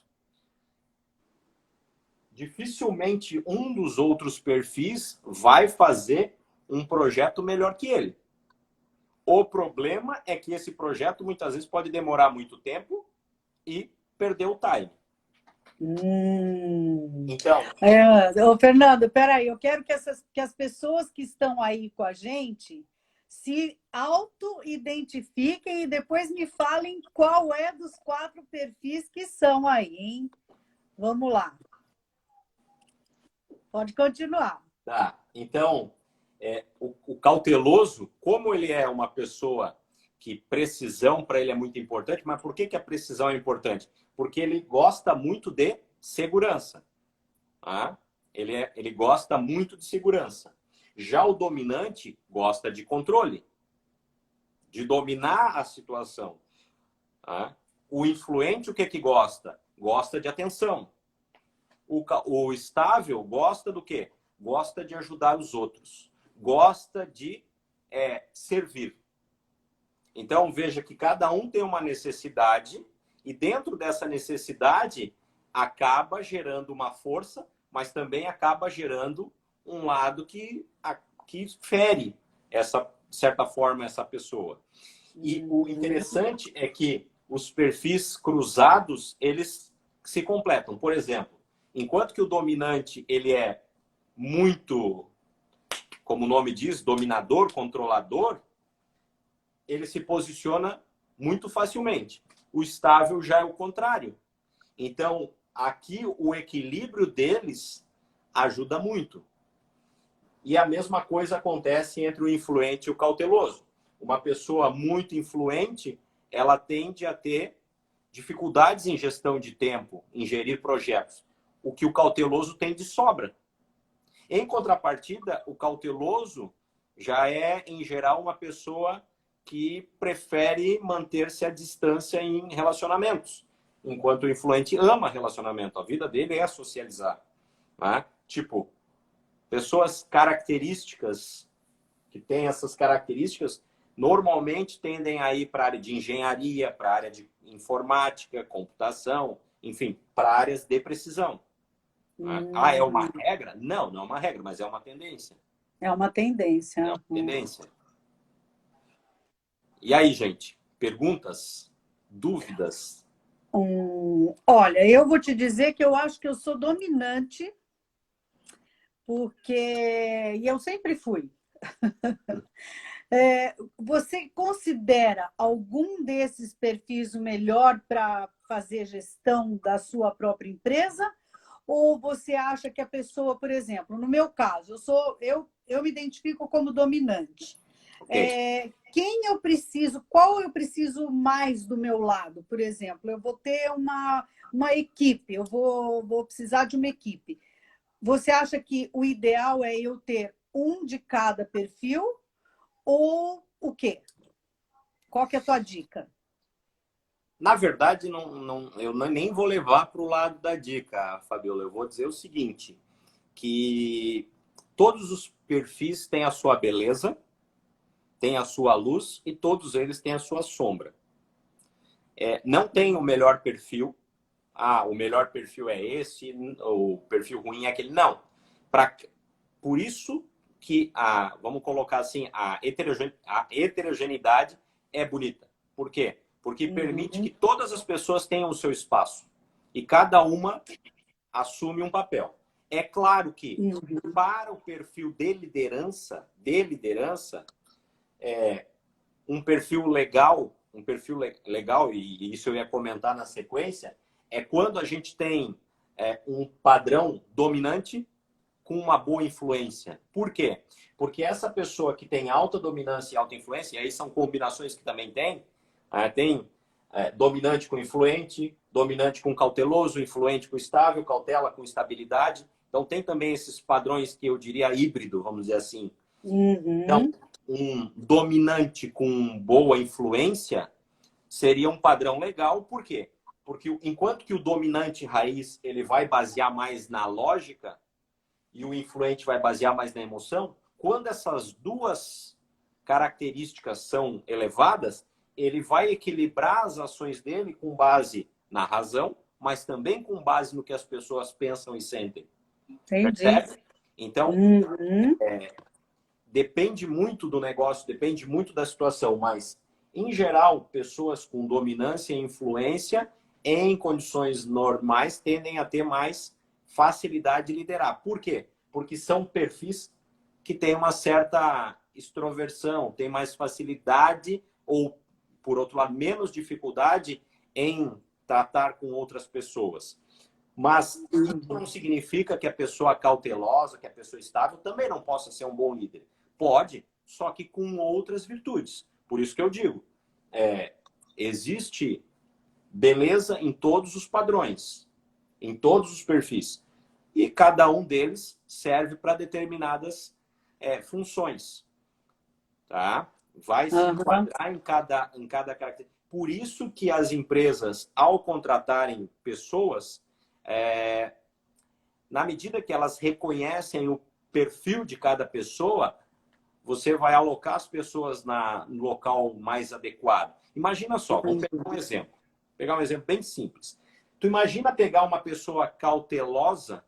Dificilmente um dos outros perfis vai fazer um projeto melhor que ele. O problema é que esse projeto muitas vezes pode demorar muito tempo e perder o time. Então, Fernando, peraí, eu quero que as pessoas que estão aí com a gente se auto-identifiquem e depois me falem qual é dos 4 perfis que são aí, hein? Vamos lá. Pode continuar. Tá. Então, o cauteloso, como ele é uma pessoa que precisão para ele é muito importante, mas por que a precisão é importante? Porque ele gosta muito de segurança. Tá? Ele gosta muito de segurança. Já o dominante gosta de controle, de dominar a situação. Tá? O influente, o que gosta? Gosta de atenção. O estável gosta do quê? Gosta de ajudar os outros. Gosta de servir. Então, veja que cada um tem uma necessidade e dentro dessa necessidade acaba gerando uma força, mas também acaba gerando um lado que fere, de certa forma, essa pessoa. E o interessante é que os perfis cruzados, eles se completam. Por exemplo, enquanto que o dominante ele é muito, como o nome diz, dominador, controlador, ele se posiciona muito facilmente. O estável já é o contrário. Então, aqui o equilíbrio deles ajuda muito. E a mesma coisa acontece entre o influente e o cauteloso. Uma pessoa muito influente, ela tende a ter dificuldades em gestão de tempo, em gerir projetos, o que o cauteloso tem de sobra. Em contrapartida, o cauteloso já é, em geral, uma pessoa que prefere manter-se à distância em relacionamentos, enquanto o influente ama relacionamento. A vida dele é socializar. Né? Tipo, pessoas características, que têm essas características, normalmente tendem a ir para a área de engenharia, para a área de informática, computação, enfim, para áreas de precisão. É uma regra? Não, não é uma regra, mas é uma tendência. É uma tendência. É uma tendência. E aí, gente? Perguntas? Dúvidas? Olha, eu vou te dizer que eu acho que eu sou dominante, porque... E eu sempre fui. Você considera algum desses perfis o melhor para fazer gestão da sua própria empresa? Ou você acha que a pessoa, por exemplo, no meu caso, eu me identifico como dominante. Okay. Qual eu preciso mais do meu lado? Por exemplo, eu vou ter uma equipe, eu vou precisar de uma equipe. Você acha que o ideal é eu ter um de cada perfil? Ou o quê? Qual que é a tua dica? Na verdade, eu nem vou levar para o lado da dica, Fabiola. Eu vou dizer o seguinte, que todos os perfis têm a sua beleza, têm a sua luz e todos eles têm a sua sombra. Não tem o melhor perfil. O melhor perfil é esse, o perfil ruim é aquele. Não. Por isso que, vamos colocar assim, a heterogeneidade é bonita. Por quê? Porque permite que todas as pessoas tenham o seu espaço. E cada uma assume um papel. É claro que, para o perfil de liderança, um perfil legal, e isso eu ia comentar na sequência, é quando a gente tem um padrão dominante com uma boa influência. Por quê? Porque essa pessoa que tem alta dominância e alta influência, e aí são combinações que também tem dominante com influente, dominante com cauteloso, influente com estável, cautela com estabilidade. Então tem também esses padrões que eu diria híbrido, vamos dizer assim. Então, um dominante com boa influência seria um padrão legal. Por quê? Porque enquanto que o dominante raiz ele vai basear mais na lógica e o influente vai basear mais na emoção, quando essas duas características são elevadas, ele vai equilibrar as ações dele com base na razão, mas também com base no que as pessoas pensam e sentem. Entendi. Percebe? Então, depende muito do negócio, depende muito da situação, mas, em geral, pessoas com dominância e influência, em condições normais, tendem a ter mais facilidade de liderar. Por quê? Porque são perfis que têm uma certa extroversão, têm mais facilidade ou, por outro lado, menos dificuldade em tratar com outras pessoas. Mas isso não significa que a pessoa cautelosa, que a pessoa estável também não possa ser um bom líder. Pode, só que com outras virtudes. Por isso que eu digo, existe beleza em todos os padrões, em todos os perfis. E cada um deles serve para determinadas funções. Tá? Vai se enquadrar em cada característica. Por isso que as empresas, ao contratarem pessoas, na medida que elas reconhecem o perfil de cada pessoa, você vai alocar as pessoas no local mais adequado. Imagina só, vamos pegar um exemplo. Pegar um exemplo bem simples. Tu imagina pegar uma pessoa cautelosa,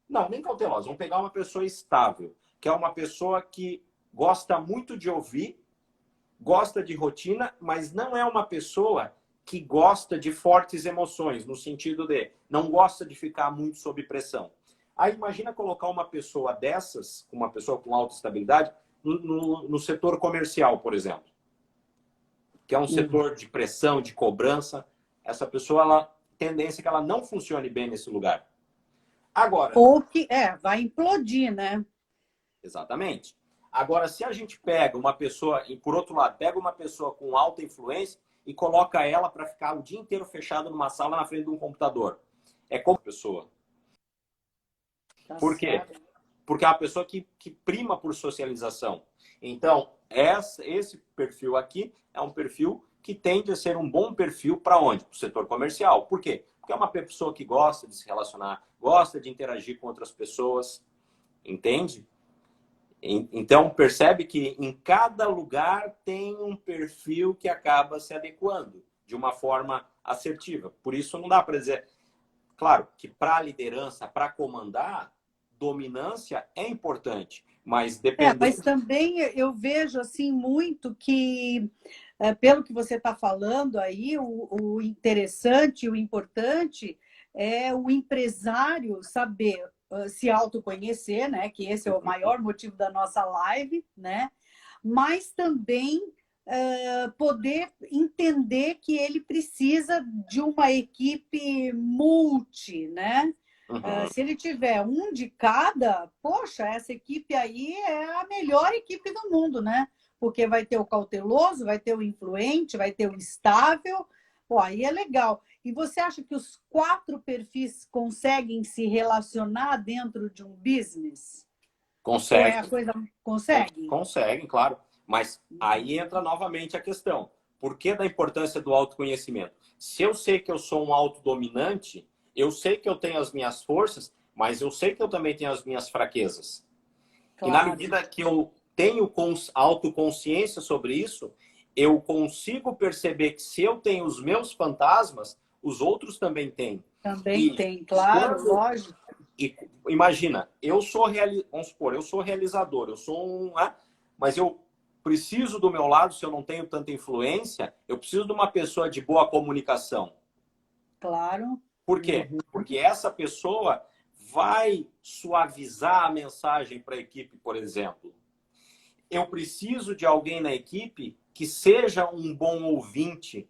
não, nem cautelosa, vamos pegar uma pessoa estável, que é uma pessoa que gosta muito de ouvir, gosta de rotina, mas não é uma pessoa que gosta de fortes emoções, no sentido de não gosta de ficar muito sob pressão. Aí imagina colocar uma pessoa dessas, uma pessoa com alta estabilidade, no setor comercial, por exemplo, que é um setor de pressão, de cobrança. Essa pessoa, tendência é que ela não funcione bem nesse lugar. Agora... Ou que, vai implodir, né? Exatamente. Agora, se a gente pega uma pessoa, e por outro lado, pega uma pessoa com alta influência e coloca ela para ficar o dia inteiro fechado numa sala na frente de um computador. É como pessoa. Por quê? Porque é uma pessoa que prima por socialização. Então, esse perfil aqui é um perfil que tende a ser um bom perfil para onde? Para o setor comercial. Por quê? Porque é uma pessoa que gosta de se relacionar, gosta de interagir com outras pessoas. Entende? Então, percebe que em cada lugar tem um perfil que acaba se adequando de uma forma assertiva. Por isso, não dá para dizer... Claro que para a liderança, para comandar, dominância é importante, mas dependendo... Mas também eu vejo assim muito que, pelo que você está falando aí, o interessante, o importante é o empresário saber se autoconhecer, né? Que esse é o maior motivo da nossa live, né? Mas também poder entender que ele precisa de uma equipe multi, né? Se ele tiver um de cada, poxa, essa equipe aí é a melhor equipe do mundo, né? Porque vai ter o cauteloso, vai ter o influente, vai ter o instável. Pô, aí é legal. E você acha que os 4 perfis conseguem se relacionar dentro de um business? Consegue. Ou é a coisa... Conseguem? Conseguem, claro. Mas aí entra novamente a questão. Por que da importância do autoconhecimento? Se eu sei que eu sou um autodominante, eu sei que eu tenho as minhas forças, mas eu sei que eu também tenho as minhas fraquezas. Claro. E na medida que eu tenho autoconsciência sobre isso, eu consigo perceber que se eu tenho os meus fantasmas, os outros também têm. Também tem, claro, lógico. E imagina, vamos supor, eu sou realizador, eu sou mas eu preciso do meu lado, se eu não tenho tanta influência, eu preciso de uma pessoa de boa comunicação. Claro. Por quê? Porque essa pessoa vai suavizar a mensagem para a equipe, por exemplo. Eu preciso de alguém na equipe que seja um bom ouvinte,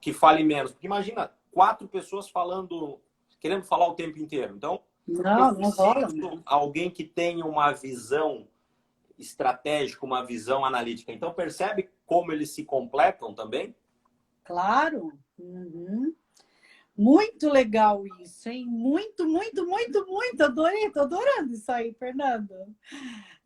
que fale menos. Porque imagina, 4 pessoas falando querendo falar o tempo inteiro. Então, Não, não rola. alguém que tenha uma visão estratégica, uma visão analítica. Então, percebe como eles se completam também? Claro. Uhum. Muito legal isso, hein? Muito, muito, muito, muito. Adorei, tô adorando isso aí, Fernando.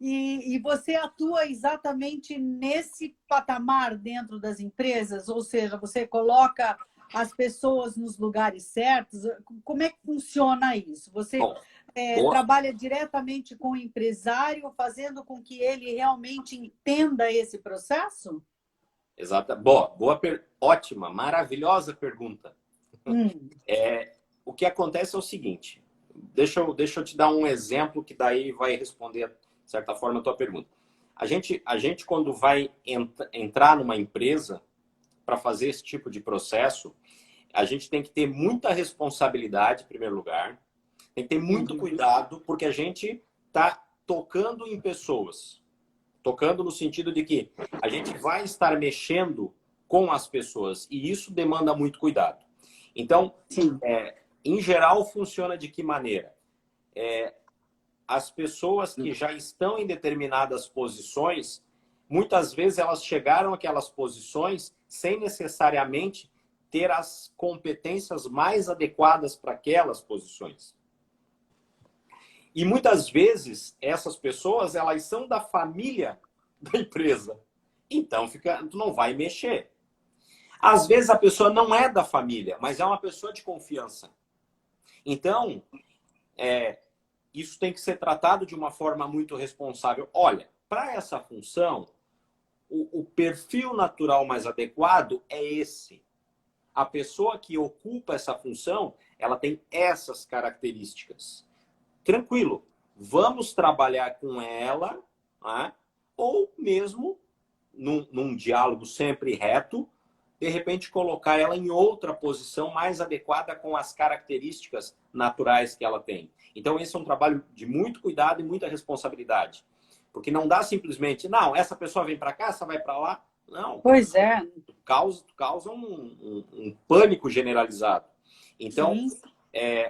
E você atua exatamente nesse patamar dentro das empresas? Ou seja, você coloca as pessoas nos lugares certos? Como é que funciona isso? Você Bom, boa, trabalha diretamente com o empresário, fazendo com que ele realmente entenda esse processo? exata, boa, ótima, maravilhosa pergunta. Hum, O que acontece é o seguinte, deixa eu te dar um exemplo que daí vai responder, de certa forma, a tua pergunta. A gente quando vai entrar numa empresa para fazer esse tipo de processo, a gente tem que ter muita responsabilidade, em primeiro lugar, tem que ter muito uhum. cuidado, porque a gente está tocando em pessoas. Tocando no sentido de que a gente vai estar mexendo com as pessoas e isso demanda muito cuidado. Então, Sim. em geral, funciona de que maneira? As pessoas que já estão em determinadas posições, muitas vezes elas chegaram àquelas posições sem necessariamente ter as competências mais adequadas para aquelas posições. E muitas vezes essas pessoas elas são da família da empresa. Então tu não vai mexer. Às vezes a pessoa não é da família, mas é uma pessoa de confiança. Então, isso tem que ser tratado de uma forma muito responsável. Olha, para essa função, o perfil natural mais adequado é esse. A pessoa que ocupa essa função, ela tem essas características. Tranquilo, vamos trabalhar com ela, né? Ou mesmo num diálogo sempre reto, de repente colocar ela em outra posição mais adequada com as características naturais que ela tem. Então, esse é um trabalho de muito cuidado e muita responsabilidade. Porque não dá simplesmente, não, essa pessoa vem para cá, essa vai para lá. Não. Pois é, Tu causa um pânico generalizado. Então, sim.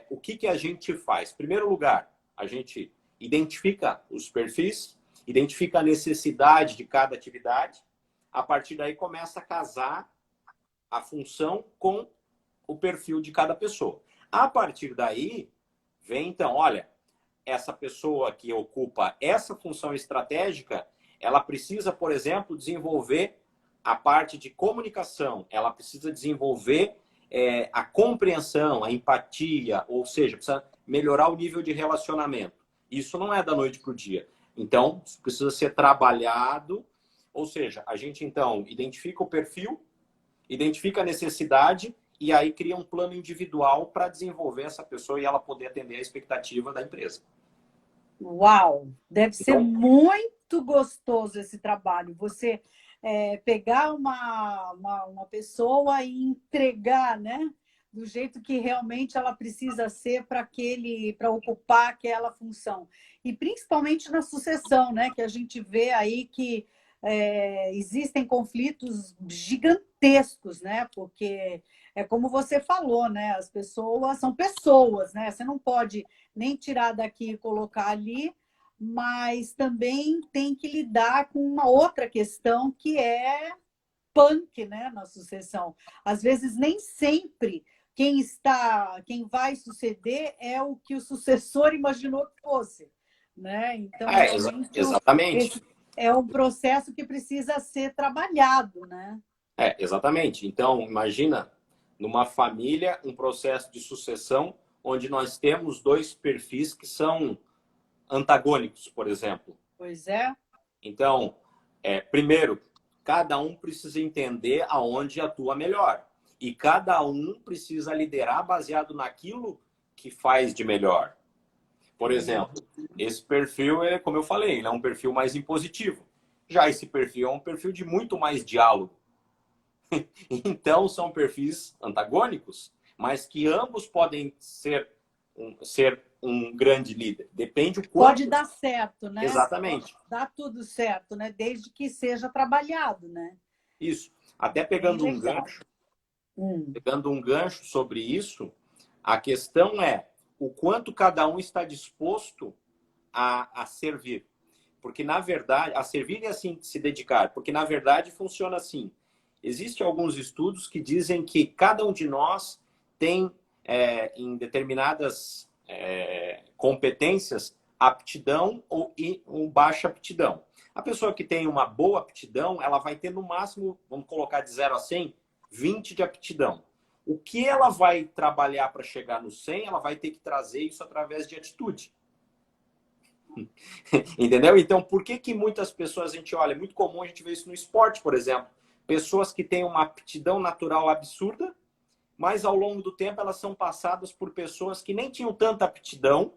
o que a gente faz? Em primeiro lugar, a gente identifica os perfis, identifica a necessidade de cada atividade. A partir daí, começa a casar a função com o perfil de cada pessoa. A partir daí, vem então, olha, essa pessoa que ocupa essa função estratégica, ela precisa, por exemplo, desenvolver a parte de comunicação, ela precisa desenvolver a compreensão, a empatia, ou seja, precisa melhorar o nível de relacionamento. Isso não é da noite para o dia. Então, isso precisa ser trabalhado, ou seja, a gente então identifica o perfil, identifica a necessidade e aí cria um plano individual para desenvolver essa pessoa e ela poder atender a expectativa da empresa. Uau! Deve ser Então, muito gostoso esse trabalho. Você pegar uma pessoa e entregar, né? Do jeito que realmente ela precisa ser para ocupar aquela função. E principalmente na sucessão, né? Que a gente vê aí que existem conflitos gigantescos, né? Porque é como você falou, né? As pessoas são pessoas, né? Você não pode nem tirar daqui e colocar ali, mas também tem que lidar com uma outra questão que é punk, né, na sucessão. Às vezes nem sempre quem vai suceder é o que o sucessor imaginou que fosse, né? Então realmente exatamente. esse é um processo que precisa ser trabalhado, né? Exatamente. Então, imagina numa família um processo de sucessão onde nós temos dois perfis que são antagônicos, por exemplo. Pois é. Então, primeiro, cada um precisa entender aonde atua melhor. E cada um precisa liderar baseado naquilo que faz de melhor. Por exemplo, esse perfil, como eu falei, ele é um perfil mais impositivo. Já esse perfil é um perfil de muito mais diálogo. Então, são perfis antagônicos, mas que ambos podem ser um grande líder. Depende o quanto... Pode dar certo, né? Exatamente. Pode dar tudo certo, né? Desde que seja trabalhado, né? Isso. Até Bem legal. pegando um gancho sobre isso, A questão é o quanto cada um está disposto a servir. Porque, na verdade, a servir e assim se dedicar. Porque, na verdade, funciona assim. Existem alguns estudos que dizem que cada um de nós tem, em determinadas competências, aptidão ou baixa aptidão. A pessoa que tem uma boa aptidão, ela vai ter no máximo, vamos colocar de 0 a 100, 20 de aptidão. O que ela vai trabalhar para chegar no 100, ela vai ter que trazer isso através de atitude. Entendeu? Então, por que muitas pessoas, a gente olha, é muito comum a gente ver isso no esporte, por exemplo. Pessoas que têm uma aptidão natural absurda, mas ao longo do tempo elas são passadas por pessoas que nem tinham tanta aptidão,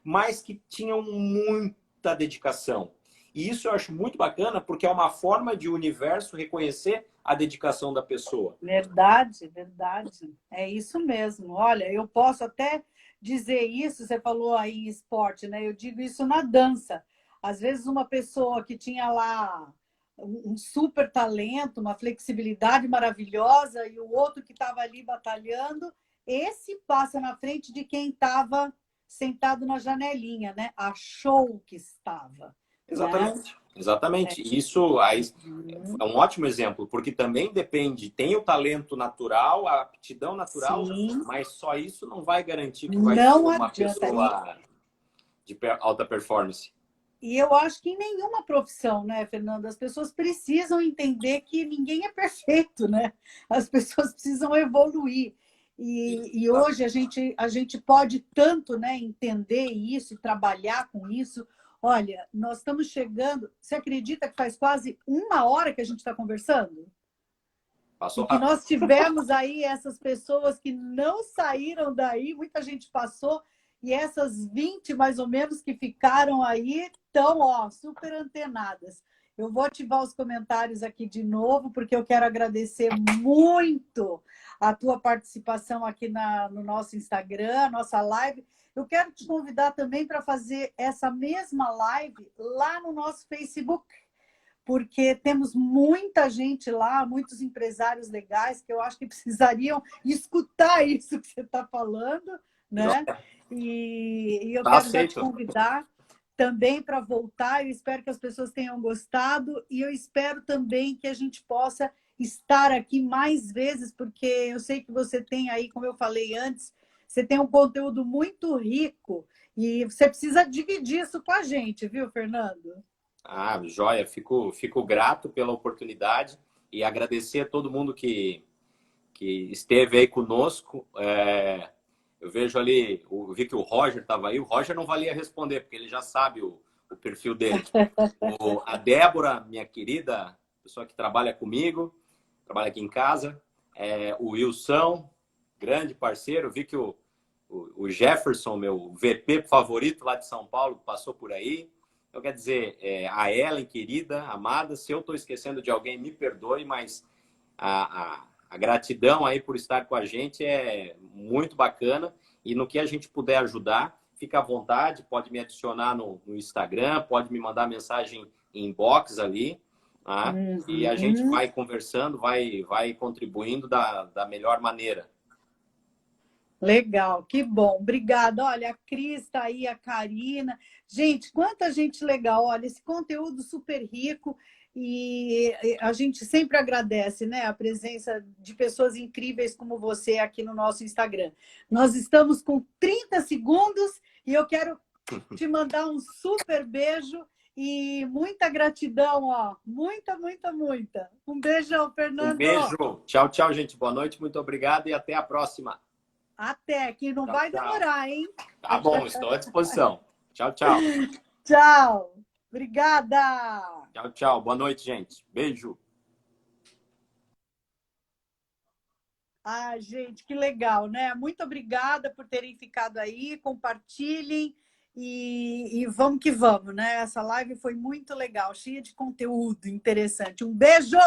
mas que tinham muita dedicação. E isso eu acho muito bacana, porque é uma forma de o universo reconhecer a dedicação da pessoa. Verdade, verdade. É isso mesmo. Olha, eu posso até dizer isso, você falou aí em esporte, né? Eu digo isso na dança. Às vezes uma pessoa que tinha lá um super talento, uma flexibilidade maravilhosa, e o outro que estava ali batalhando, esse passa na frente de quem estava sentado na janelinha, né? Achou que estava. Exatamente. Né? Exatamente. Isso aí é um ótimo exemplo, porque também depende, tem o talento natural, a aptidão natural, Sim. mas só isso não vai garantir que vai ser Não uma adianta. pessoa de alta performance. E eu acho que em nenhuma profissão, né, Fernanda? As pessoas precisam entender que ninguém é perfeito, né? As pessoas precisam evoluir. E hoje a gente pode tanto, né, entender isso e trabalhar com isso. Olha, nós estamos chegando. Você acredita que faz quase 1 hora que a gente está conversando? Passou E que rápido. nós tivemos aí essas pessoas que não saíram daí, muita gente passou, e essas 20 mais ou menos que ficaram aí estão, ó, super antenadas. Eu vou ativar os comentários aqui de novo, porque eu quero agradecer muito a tua participação aqui no nosso Instagram, nossa live. Eu quero te convidar também para fazer essa mesma live lá no nosso Facebook, porque temos muita gente lá, muitos empresários legais que eu acho que precisariam escutar isso que você está falando, né? E eu Tá quero já te aceito. convidar também para voltar. Eu espero que as pessoas tenham gostado e eu espero também que a gente possa estar aqui mais vezes, porque eu sei que você tem aí, como eu falei antes, você tem um conteúdo muito rico e você precisa dividir isso com a gente, viu, Fernando? Ah, joia. Fico grato pela oportunidade e agradecer a todo mundo que esteve aí conosco. Eu vejo ali, vi que o Roger estava aí. O Roger não valia responder, porque ele já sabe o perfil dele. A Débora, minha querida, pessoa que trabalha comigo, trabalha aqui em casa. O Wilson, grande parceiro. Vi que o Jefferson, meu VP favorito lá de São Paulo, passou por aí. Então, quer dizer, a Ellen, querida, amada, se eu estou esquecendo de alguém, me perdoe, mas a gratidão aí por estar com a gente é muito bacana. E no que a gente puder ajudar, fica à vontade, pode me adicionar no Instagram, pode me mandar mensagem em inbox ali, tá? E a gente vai conversando, vai contribuindo da melhor maneira. Legal, que bom. Obrigada. Olha, a Cris está aí, a Karina. Gente, quanta gente legal. Olha, esse conteúdo super rico e a gente sempre agradece, né, a presença de pessoas incríveis como você aqui no nosso Instagram. Nós estamos com 30 segundos e eu quero te mandar um super beijo e muita gratidão, ó. Muita, muita, muita. Um beijão, Um Fernando. beijo. Tchau, tchau, gente. Boa noite, muito obrigado e até a próxima. Até, que não Tchau, vai tchau. demorar, hein? Tá bom, estou à disposição. Tchau, tchau. Tchau. Obrigada. Tchau, tchau. Boa noite, gente. Beijo. Ah, gente, que legal, né? Muito obrigada por terem ficado aí. Compartilhem e vamos que vamos, né? Essa live foi muito legal, cheia de conteúdo interessante. Um beijo!